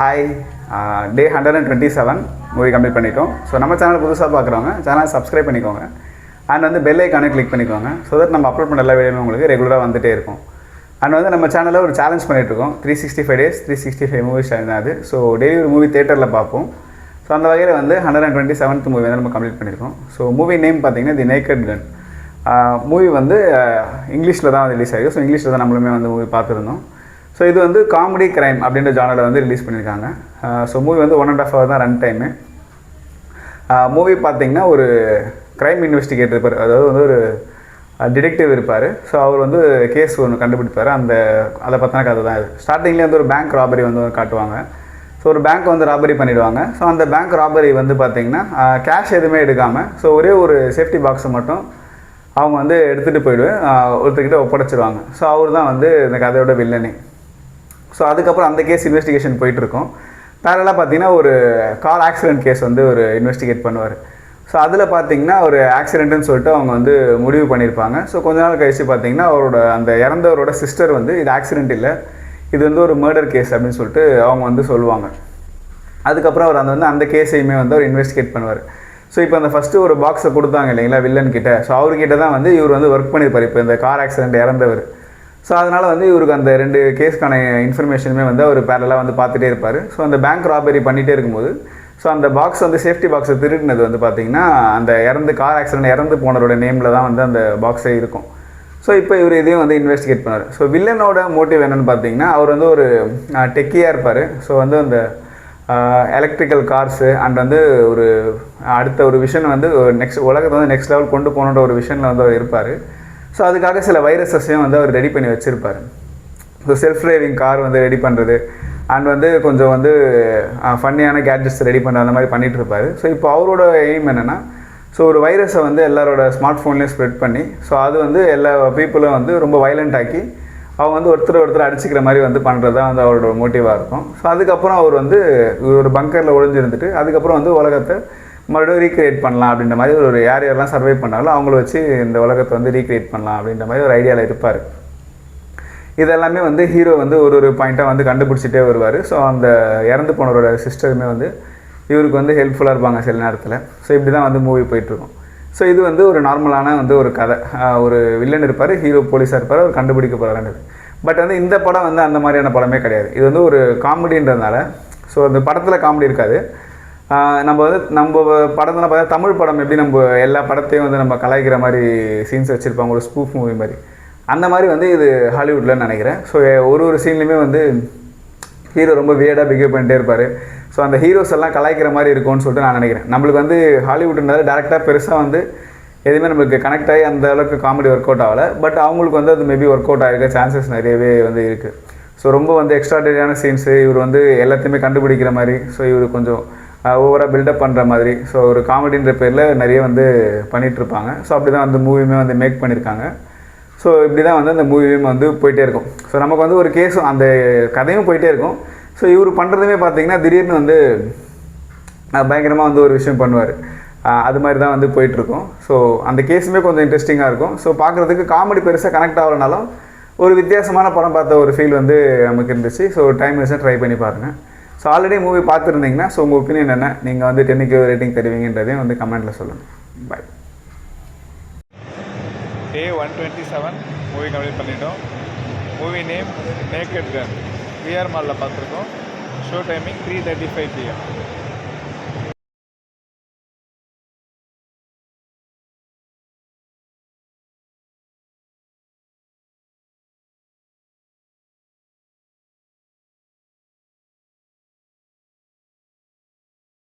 Hi, டே 127 movie complete பண்ணிட்டோம். So நம்ம channel புதுசாக பார்க்குறவங்க சேனலை சப்ஸ்கிரைப் பண்ணிக்கோங்க. அண்ட் வந்து பெல் ஐக்கானை கிளிக் பண்ணிக்கோங்க. ஸோ தட் நம்ம அப்லோட் பண்ண எல்லா வீடியோவும் உங்களுக்கு ரெகுலராக வந்துகிட்டே இருக்கும். அண்ட் வந்து நம்ம சேனலில் ஒரு சேலஞ்ச் பண்ணிகிட்ருக்கோம். 365 days 365 மூவிஸ் சேலஞ்ச் அது. ஸோ டெய்லி ஒரு மூவி தேட்டரில் பார்ப்போம். ஸோ அந்த வகையில் வந்து 127th மூவி வந்து நம்ம கம்ப்ளீட் பண்ணியிருக்கோம். ஸோ மூவி நேம் பார்த்தீங்கன்னா தி நேக்கட் கன். மூவி வந்து இங்கிலீஷில் தான் ரிலீஸ் ஆகிடும். ஸோ இங்கிலீஷில் தான் நம்மளுமே வந்து மூவி பார்த்துருந்தோம். ஸோ இது வந்து காமெடி கிரைம் அப்படின்ற ஜானரில் வந்து ரிலீஸ் பண்ணியிருக்காங்க. ஸோ மூவி வந்து 1.5 hour தான் ரன் டைமு. மூவி பார்த்திங்கன்னா ஒரு க்ரைம் இன்வெஸ்டிகேட்டர் இருப்பார், அதாவது வந்து ஒரு டிடெக்டிவ் இருப்பார். ஸோ அவர் வந்து கேஸ் ஒன்று கண்டுபிடிப்பார். அதை பற்றின கதை தான் இது. ஸ்டார்டிங்லேயே வந்து ஒரு பேங்க் ராபரி வந்து காட்டுவாங்க. ஸோ ஒரு பேங்க் வந்து ராபரி பண்ணிவிடுவாங்க. ஸோ அந்த பேங்க் ராபரி வந்து பார்த்திங்கன்னா கேஷ் எதுவுமே எடுக்காமல் ஸோ ஒரே ஒரு சேஃப்டி பாக்ஸை மட்டும் அவங்க வந்து எடுத்துகிட்டு போய்ட்டு ஒருத்தர்கிட்ட ஒப்படைச்சிடுவாங்க. ஸோ அவர் தான் வந்து இந்த கதையோட வில்லனே. ஸோ அதுக்கப்புறம் அந்த கேஸ் இன்வெஸ்டிகேஷன் போயிட்டுருக்கோம். பேரலாக பார்த்தீங்கன்னா ஒரு கார் ஆக்சிடென்ட் கேஸ் வந்து ஒரு இன்வெஸ்டிகேட் பண்ணுவார். ஸோ அதில் பார்த்தீங்கன்னா ஒரு ஆக்சிடென்ட்டுன்னு சொல்லிட்டு அவங்க வந்து முடிவு பண்ணியிருப்பாங்க. ஸோ கொஞ்ச நாள் கழிச்சு பார்த்தீங்கன்னா அவரோட அந்த இறந்தவரோட சிஸ்டர் வந்து இது ஆக்சிடென்ட் இல்லை, இது வந்து ஒரு மர்டர் கேஸ் அப்படின்னு சொல்லிட்டு அவங்க வந்து சொல்லுவாங்க. அதுக்கப்புறம் அவர் அந்த கேஸையுமே வந்து அவர் இன்வெஸ்டிகேட் பண்ணுவார். ஸோ இப்போ அந்த ஃபஸ்ட்டு ஒரு பாக்ஸை கொடுத்தாங்க இல்லைங்களா வில்லன் கிட்ட. ஸோ அவர்கிட்ட தான் வந்து இவர் வந்து ஒர்க் பண்ணியிருப்பார், இப்போ இந்த கார் ஆக்சிடென்ட் இறந்தவர். ஸோ அதனால் வந்து இவருக்கு அந்த 2 கேஸ்க்கான இன்ஃபர்மேஷனுமே வந்து அவர் பேரலாக வந்து பார்த்துட்டே இருப்பார். ஸோ அந்த பேங்க் ராபரி பண்ணிகிட்டே இருக்கும்போது ஸோ அந்த பாக்ஸ் வந்து சேஃப்டி பாக்ஸை திருடினது வந்து பார்த்திங்கன்னா அந்த கார் ஆக்சிடென்ட் இறந்து போனவரோட நேமில் தான் வந்து அந்த பாக்ஸே இருக்கும். ஸோ இப்போ இவர் இதையும் வந்து இன்வெஸ்டிகேட் பண்ணார். ஸோ வில்லனோட மோட்டிவ் என்னென்னு பார்த்தீங்கன்னா அவர் வந்து ஒரு டெக்கியாக இருப்பார். ஸோ வந்து அந்த எலக்ட்ரிக்கல் கார்ஸு அண்ட் வந்து ஒரு அடுத்த ஒரு விஷன் வந்து உலகத்தை வந்து நெக்ஸ்ட் லெவல் கொண்டு போகணுன்ற ஒரு விஷனில் வந்து அவர் இருப்பார். ஸோ அதுக்காக சில வைரஸஸையும் வந்து அவர் ரெடி பண்ணி வச்சுருப்பார். ஸோ செல்ஃப் டிரைவிங் கார் வந்து ரெடி பண்ணுறது அண்ட் வந்து கொஞ்சம் வந்து ஃபன்னியான கேட்ஜெட்ஸ் ரெடி பண்ணுற அந்த மாதிரி பண்ணிகிட்டு இருப்பார். ஸோ இப்போ அவரோட எய்ம் என்னென்னா ஸோ ஒரு வைரஸை வந்து எல்லாரோட ஸ்மார்ட் ஃபோன்லேயும் ஸ்ப்ரெட் பண்ணி ஸோ அது வந்து எல்லா பீப்புளும் வந்து ரொம்ப வைலண்ட் ஆக்கி அவங்க வந்து ஒருத்தர் அடிச்சுக்கிற மாதிரி வந்து பண்ணுறது தான் வந்து அவரோட மோட்டிவாக இருக்கும். ஸோ அதுக்கப்புறம் அவர் வந்து ஒரு பங்கரில் ஒழிஞ்சிருந்துட்டு அதுக்கப்புறம் வந்து உலகத்தை மறுபடியும் ரீக்ரியேட் பண்ணலாம் அப்படின்ற மாதிரி ஒரு யாரெல்லாம் சர்வை பண்ணாலும் அவங்கள வச்சு இந்த உலகத்தை வந்து ரீக்ரியேட் பண்ணலாம் அப்படின்ற மாதிரி ஒரு ஐடியாவில் இருப்பார். இதெல்லாமே வந்து ஹீரோ வந்து ஒரு பாயிண்ட்டாக வந்து கண்டுபிடிச்சிட்டே வருவார். ஸோ அந்த இறந்து போனவரோட சிஸ்டருமே வந்து இவருக்கு வந்து ஹெல்ப்ஃபுல்லாக இருப்பாங்க சில நேரத்தில். ஸோ இப்படி தான் வந்து மூவி போயிட்டுருக்கும். ஸோ இது வந்து ஒரு நார்மலான வந்து ஒரு கதை. ஒரு வில்லன் இருப்பார், ஹீரோ போலீஸாக இருப்பார், அவர் கண்டுபிடிக்க போகிறாருன்றது. பட் வந்து இந்த படம் வந்து அந்த மாதிரியான படமே கிடையாது. இது வந்து ஒரு காமெடின்றதுனால ஸோ அந்த படத்தில் காமெடி இருக்காது. நம்ம படத்தில் பார்த்தா தமிழ் படம் எப்படி நம்ம எல்லா படத்தையும் வந்து நம்ம கலாய்க்கிற மாதிரி சீன்ஸ் வச்சுருப்பாங்க, ஒரு ஸ்பூஃப் மூவி மாதிரி. அந்த மாதிரி வந்து இது ஹாலிவுட்டில்னு நினைக்கிறேன். ஸோ ஒரு சீன்லையுமே வந்து ஹீரோ ரொம்ப வியர்டாக பிஹேவ் பண்ணிட்டே இருப்பார். ஸோ அந்த ஹீரோஸ் எல்லாம் கலாய்க்கிற மாதிரி இருக்கும்னு சொல்லிட்டு நான் நினைக்கிறேன். நம்மளுக்கு வந்து ஹாலிவுட்னால டேரெக்டாக பெருசாக வந்து எதுவுமே நம்மளுக்கு கனெக்ட் ஆகி அந்த அளவுக்கு காமெடி ஒர்க் அவுட் ஆகலை. பட் அவங்களுக்கு வந்து அது மேபி ஒர்க் அவுட் ஆகிருக்க சான்சஸ் நிறையவே வந்து இருக்குது. ஸோ ரொம்ப வந்து எக்ஸ்ட்ராடரியான சீன்ஸு, இவர் வந்து எல்லாத்தையுமே கண்டுபிடிக்கிற மாதிரி, ஸோ இவர் கொஞ்சம் ஓவராக பில்டப் பண்ணுற மாதிரி, ஸோ ஒரு காமெடின்ற பேரில் நிறைய வந்து பண்ணிகிட்ருப்பாங்க. ஸோ அப்படி தான் வந்து மூவியுமே வந்து மேக் பண்ணியிருக்காங்க. ஸோ இப்படி தான் வந்து அந்த மூவியுமே வந்து போயிட்டே இருக்கும். ஸோ நமக்கு வந்து ஒரு கேஸும் அந்த கதையும் போயிட்டே இருக்கும். ஸோ இவர் பண்ணுறதுமே பார்த்திங்கன்னா திடீர்னு வந்து பயங்கரமாக வந்து ஒரு விஷயம் பண்ணுவார். அது மாதிரி தான் வந்து போயிட்டுருக்கும். ஸோ அந்த கேஸுமே கொஞ்சம் இன்ட்ரெஸ்டிங்காக இருக்கும். ஸோ பார்க்குறதுக்கு காமெடி பெருசாக கனெக்ட் ஆகலனாலும் ஒரு வித்தியாசமான படம் பார்த்த ஒரு ஃபீல் வந்து நமக்கு இருந்துச்சு. ஸோ டைம் இருந்துச்சுன்னா ட்ரை பண்ணி பாருங்கள். ஸோ ஆல்ரெடி மூவி பார்த்துருந்தீங்கன்னா ஸோ உங்கள் ஒப்பீனியன் என்ன, நீங்கள் வந்து 10க்கு ரேட்டிங் தருவீங்கன்றதையும் வந்து கமெண்ட்டில் சொல்லுங்கள். பாய். Day 127 மூவி கம்ப்ளீட் பண்ணிட்டோம். மூவி நேம் நேக்கட் கன். விஆர் மாலில் பார்த்துருக்கோம். Show timing 3:35 PM.